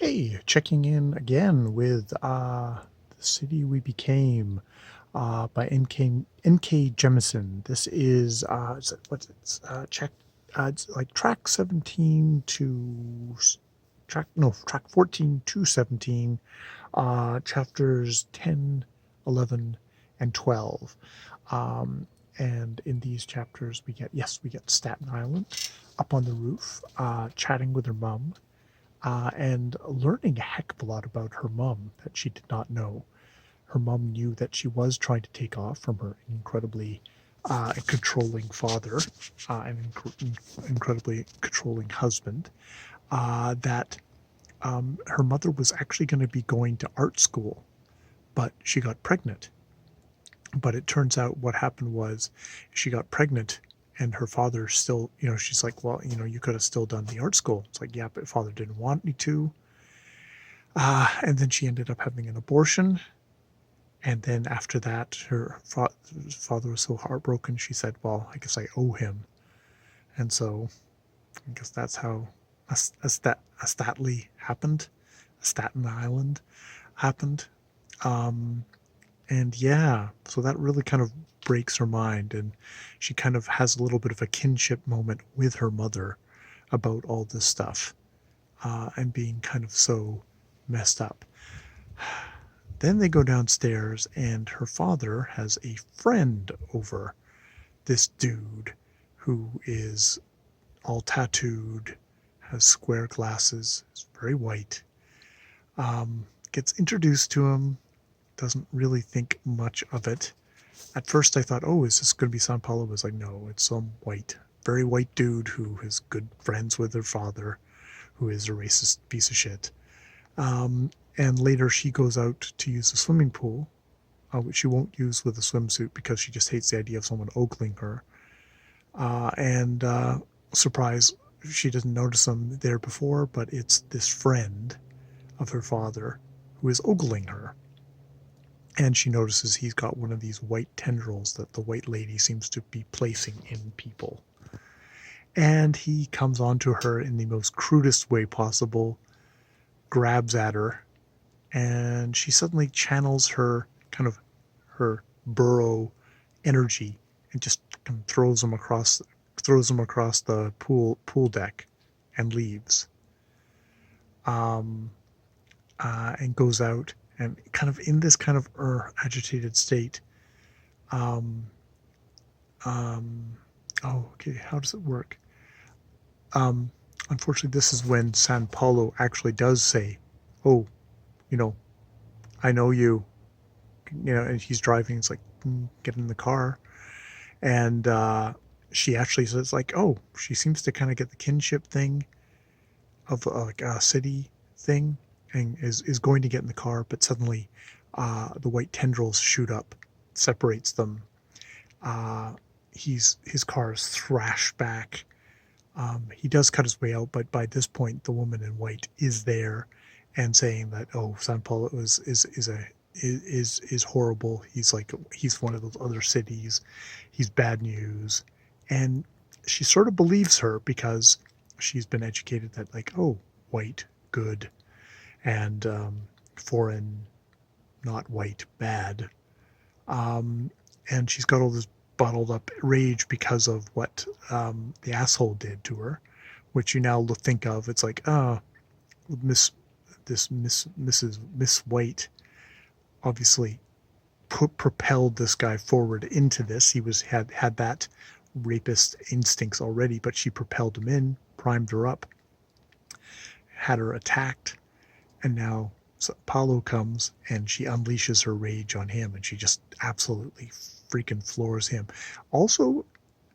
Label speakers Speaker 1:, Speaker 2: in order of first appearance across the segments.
Speaker 1: Hey, checking in again with The City We Became by N.K. Jemisin. This is, it's like track 17 to, track 14 to 17, chapters 10, 11, and 12. And in these chapters, we get Staten Island up on the roof, chatting with her mom, and learning a heck of a lot about her mom that she did not know. Her mom knew that she was trying to take off from her incredibly controlling father and incredibly controlling husband. That her mother was actually going to be going to art school, but she got pregnant. But it turns out what happened was she got pregnant and her father still, she's like, well, you could have still done the art school. It's like, yeah, but father didn't want me to. And then she ended up having an abortion. And then after that, her father was so heartbroken, she said, well, I guess I owe him. And so I guess that's how a Statly happened. A Staten Island happened. And yeah, so that really kind of breaks her mind. And she kind of has a little bit of a kinship moment with her mother about all this stuff and being kind of so messed up. Then they go downstairs, and her father has a friend over, this dude who is all tattooed, has square glasses, is very white. Gets introduced to him, doesn't really think much of it. At first I thought, oh, is this going to be San Paulo? I was like, no, it's some very white dude who is good friends with her father, who is a racist piece of shit. And later she goes out to use the swimming pool, which she won't use with a swimsuit because she just hates the idea of someone ogling her. And surprise, she doesn't notice him there before, but it's this friend of her father who is ogling her. And she notices he's got one of these white tendrils that the white lady seems to be placing in people. And he comes onto her in the most crudest way possible, grabs at her, and she suddenly channels her burrow energy and just kind of throws him across the pool deck and leaves. And goes out and kind of in this kind of agitated state. Okay, how does it work? Unfortunately, this is when San Paulo actually does say, oh, you know, I know you, and he's driving. It's like, get in the car. And she actually says, like, oh, she seems to kind of get the kinship thing of like a city thing, and is going to get in the car, but suddenly the white tendrils shoot up, separates them. His car is thrashed back. He does cut his way out, but by this point, the woman in white is there and saying that, oh, San Paulo is horrible. He's one of those other cities. He's bad news. And she sort of believes her because she's been educated that, like, oh, white, good, and foreign, not white, bad. And she's got all this bottled up rage because of what the asshole did to her, which you now think of. It's like, Miss White obviously propelled this guy forward into this. He had that rapist instincts already, but she propelled him in, primed her up, had her attacked, and now Paulo comes and she unleashes her rage on him, and she just absolutely freaking floors him. Also,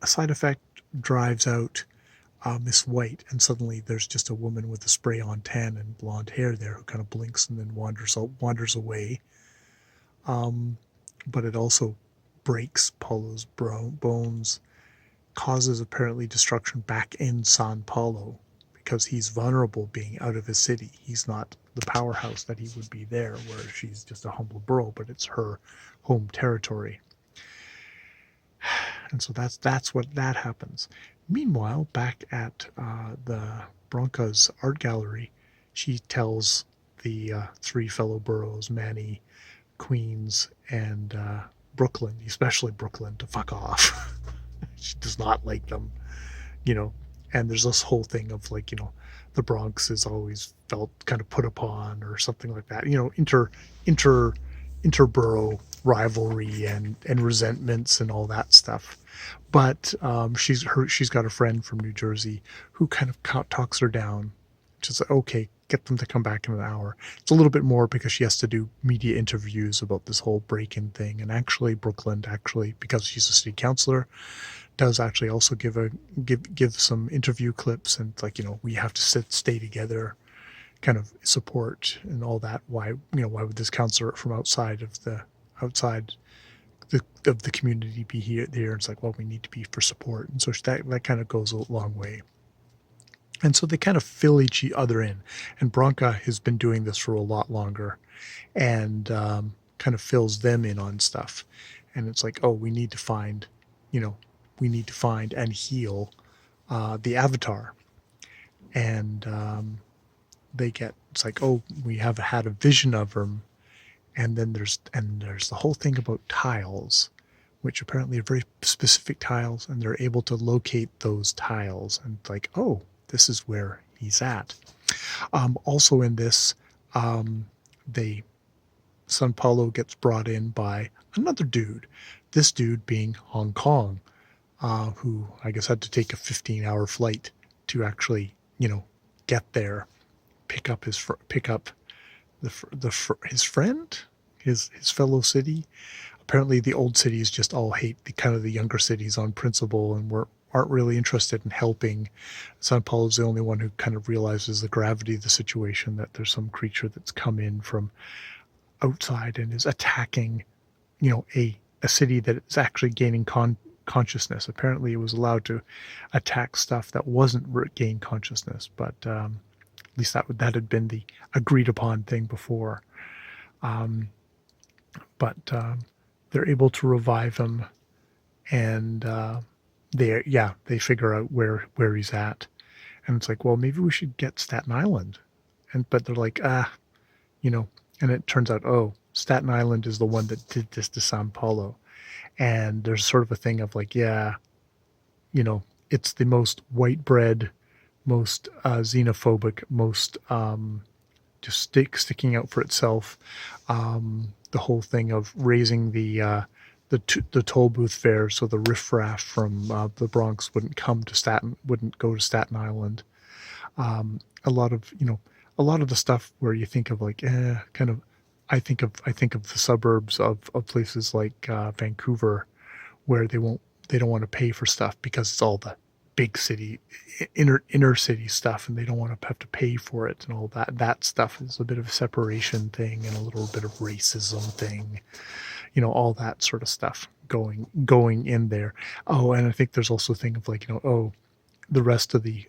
Speaker 1: a side effect, drives out Miss White, and suddenly there's just a woman with a spray-on tan and blonde hair there who kind of blinks and then wanders away. But it also breaks Paulo's bones, causes apparently destruction back in San Paulo because he's vulnerable being out of his city. He's not the powerhouse that he would be there, where she's just a humble borough, but it's her home territory. And so that's what that happens. Meanwhile, back at the Bronca's art gallery, she tells the three fellow boroughs, Manny, Queens, and Brooklyn, especially Brooklyn, to fuck off. She does not like them, you know. And there's this whole thing of like, the Bronx is always felt kind of put upon or something like that. Inter interborough rivalry and resentments and all that stuff. But she's got a friend from New Jersey who kind of talks her down. She's like, okay, get them to come back in an hour. It's a little bit more because she has to do media interviews about this whole break-in thing. And actually, Brooklyn, because she's a city councilor, does actually also give some interview clips, and like, we have to stay together, kind of support and all that. Why would this councilor from outside of the community be here? It's like, well, we need to be for support, and so that kind of goes a long way. And so they kind of fill each other in, and Bronca has been doing this for a lot longer, and kind of fills them in on stuff. And it's like, oh, we need to find and heal the Avatar. And it's like, oh, we have had a vision of him. And then there's the whole thing about tiles, which apparently are very specific tiles, and they're able to locate those tiles. And like, oh, this is where he's at. Also in this, San Paulo gets brought in by another dude. This dude being Hong Kong, who I guess had to take a 15-hour flight to actually, get there, pick up his friend, his fellow city. Apparently, the old cities just all hate the younger cities on principle, and aren't really interested in helping. San Paulo's the only one who kind of realizes the gravity of the situation, that there's some creature that's come in from outside and is attacking, a city that is actually gaining consciousness. Apparently, it was allowed to attack stuff that wasn't gain consciousness, but at least that had been the agreed upon thing before. But they're able to revive him, and they figure out where he's at, and it's like, well, maybe we should get Staten Island, but they're like, and it turns out, oh, Staten Island is the one that did this to Sao Paulo, and there's sort of a thing of like, it's the most white bread, most xenophobic, most just sticking out for itself. The whole thing of raising the toll booth fare, so the riffraff from the Bronx wouldn't go to Staten Island. A lot of the stuff where you think of like, kind of, I think of the suburbs of places like Vancouver, where they don't want to pay for stuff because it's all the big city, inner city stuff, and they don't want to have to pay for it, and all that stuff is a bit of a separation thing and a little bit of racism thing, all that sort of stuff going in there. Oh, and I think there's also a thing of like, the rest of the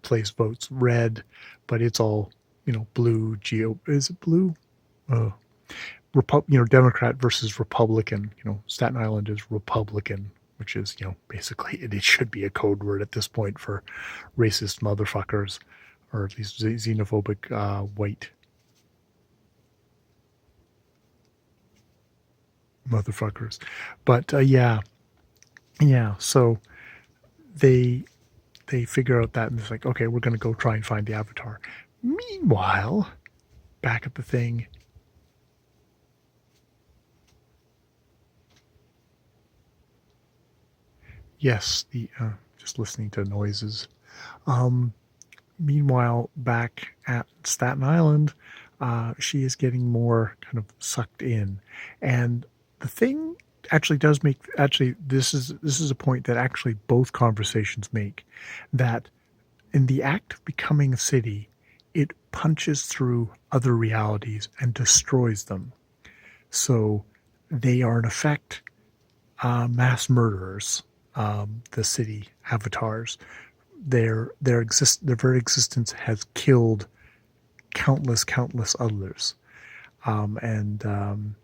Speaker 1: place votes red, but it's all, blue. Is it blue? Democrat versus Republican. Staten Island is Republican, which is, basically it should be a code word at this point for racist motherfuckers, or at least xenophobic white motherfuckers. But so they figure out that, and it's like, okay, we're going to go try and find the Avatar. Meanwhile, back at the thing, yes, just listening to noises. Meanwhile, back at Staten Island, she is getting more kind of sucked in, and the thing actually does make, this is a point that actually both conversations make, that in the act of becoming a city, it punches through other realities and destroys them. So they are in effect mass murderers. The city avatars, their very existence has killed countless others, and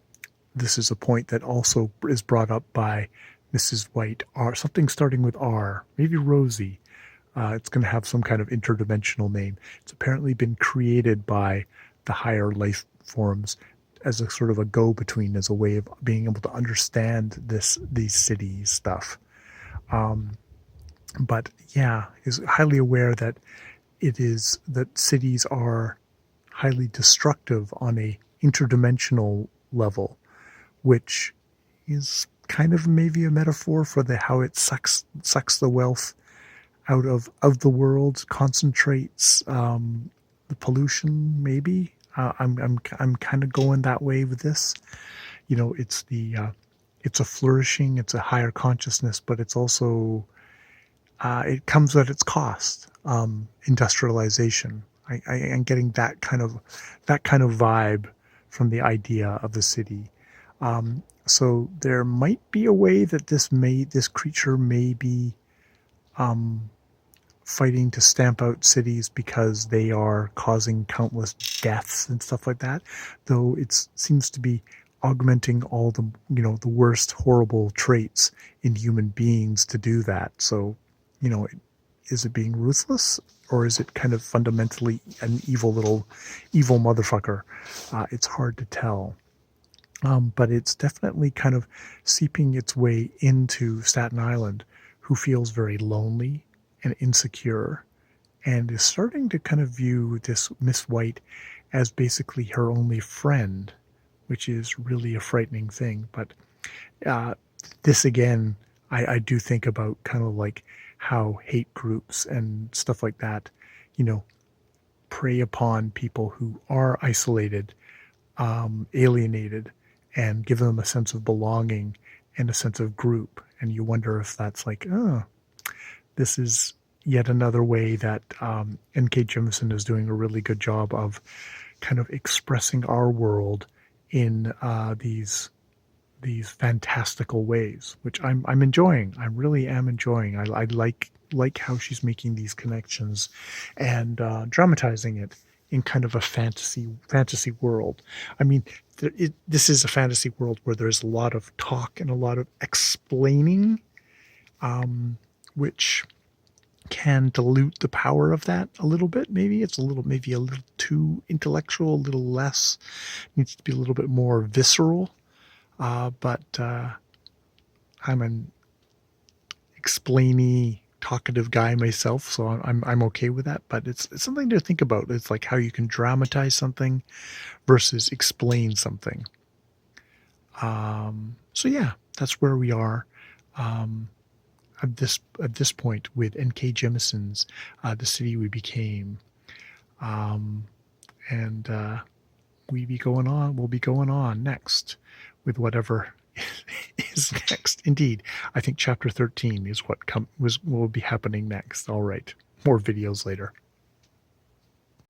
Speaker 1: this is a point that also is brought up by Mrs. White, something starting with R, maybe Rosie, It's going to have some kind of interdimensional name. It's apparently been created by the higher life forms as a sort of a go-between, as a way of being able to understand these city stuff. But yeah, is highly aware that cities are highly destructive on a interdimensional level, which is kind of maybe a metaphor for how it sucks the wealth out of the world, concentrates the pollution. Maybe I'm kind of going that way with this. It's a flourishing, it's a higher consciousness, but it's also it comes at its cost. Industrialization. I am getting that kind of vibe from the idea of the city. So there might be a way that this creature may be fighting to stamp out cities because they are causing countless deaths and stuff like that. Though it seems to be augmenting all the worst horrible traits in human beings to do that. So, is it being ruthless, or is it kind of fundamentally an evil motherfucker? It's hard to tell. But it's definitely kind of seeping its way into Staten Island, who feels very lonely and insecure, and is starting to kind of view this Miss White as basically her only friend, which is really a frightening thing. But this again, I do think about kind of like how hate groups and stuff like that, prey upon people who are isolated, alienated, and give them a sense of belonging and a sense of group. And you wonder if that's like, oh, this is yet another way that N.K. Jemisin is doing a really good job of kind of expressing our world in these fantastical ways, which I'm enjoying. I really am enjoying. I like how she's making these connections and dramatizing it in kind of a fantasy world. I mean, this is a fantasy world where there's a lot of talk and a lot of explaining, which can dilute the power of that a little bit. Maybe it's maybe a little too intellectual, a little less, needs to be a little bit more visceral. But I'm an explainy, talkative guy myself, so I'm okay with that. But it's something to think about. It's like how you can dramatize something versus explain something. So yeah, that's where we are at this point with N.K. Jemisin's The City We Became, and we'll be going on next with whatever is next. Indeed, I think chapter 13 is what will be happening next. All right, more videos later.